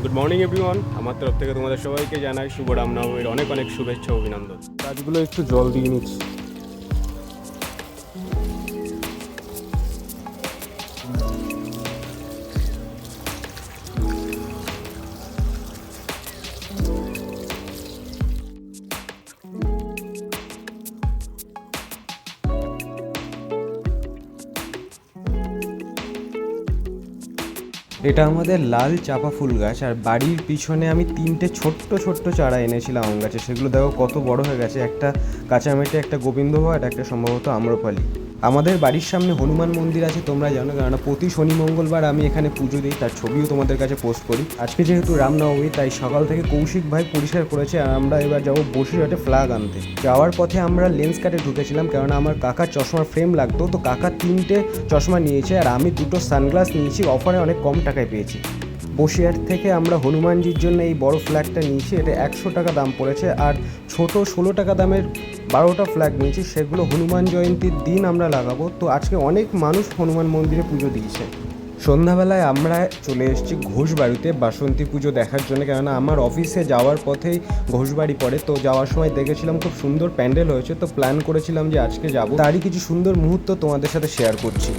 Good morning everyone, আমার তরফ থেকে তোমাদের সবাইকে জানাই শুভ রামনবমীর অনেক অনেক শুভেচ্ছা ও অভিনন্দন। গাছগুলো একটু জল দিয়ে নিচ্ছি। এটা আমাদের লাল চাপা ফুল গাছ, আর বাড়ির পিছনে আমি তিনটে ছোট্ট ছোট্ট চারা এনেছিলাম আম গাছে। সেগুলো দেখো কত বড় হয়ে গেছে। একটা কাঁচামেটে, একটা গোবিন্দভোগ, আর একটা সম্ভবত আম্রপালি। আমাদের বাড়ির সামনে হনুমান মন্দির আছে, তোমরা জানো, কারণ প্রতি শনি মঙ্গলবার আমি এখানে পুজো দিই। তার ছবিও তোমাদের কাছে পোস্ট করি। আজকে যেহেতু রামনবমী, তাই সকাল থেকে কৌশিক ভাই পরিষ্কার করেছে, আর আমরা এবার যাবো বসিরহাটে ফ্ল্যাগ আনতে। যাওয়ার পথে আমরা লেন্স কাটে ঢুকেছিলাম, কারণ আমার কাকার চশমার ফ্রেম লাগতো। তো কাকা তিনটে চশমা নিয়েছে, আর আমি দুটো সানগ্লাস নিয়েছি, অফারে অনেক কম টাকায় পেয়েছি। বসিরহাট থেকে আমরা হনুমানজির জন্য এই বড় ফ্ল্যাগটা নিয়েছি। এটা 100 টাকা দাম পড়েছে, আর ছোট 16 টাকা দামের 12টা ফ্ল্যাগ নিয়েছি। সেগুলো হনুমান জয়ন্তীর দিন আমরা লাগাবো। তো আজকে অনেক মানুষ হনুমান মন্দিরে পুজো দিয়েছে। সন্ধ্যাবেলায় আমরা চলে এসেছি ঘোষবাড়িতে বাসন্তী পুজো দেখার জন্য, কেননা আমার অফিসে যাওয়ার পথেই ঘোষবাড়ি পড়ে। তো যাওয়ার সময় দেখেছিলাম খুব সুন্দর প্যান্ডেল হয়েছে, তো প্ল্যান করেছিলাম যে আজকে যাব। তারই কিছু সুন্দর মুহূর্ত তোমাদের সাথে শেয়ার করছি।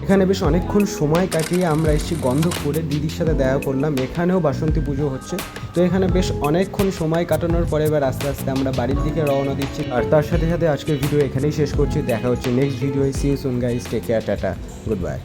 এখানে বেশ অনেকক্ষণ সময় কাটিয়ে আমরা এসেছি গন্ধপুরে, দিদির সাথে দেখা করলাম। এখানেও বাসন্তী পুজো হচ্ছে। তো এখানে বেশ অনেকক্ষণ সময় কাটানোর পরে এবার আস্তে আস্তে আমরা বাড়ির দিকে রওনা দিচ্ছি। আর তার সাথে সাথে আজকের ভিডিও এখানেই শেষ করছি। দেখা হচ্ছে next video. See you soon guys, take care, tata, good by.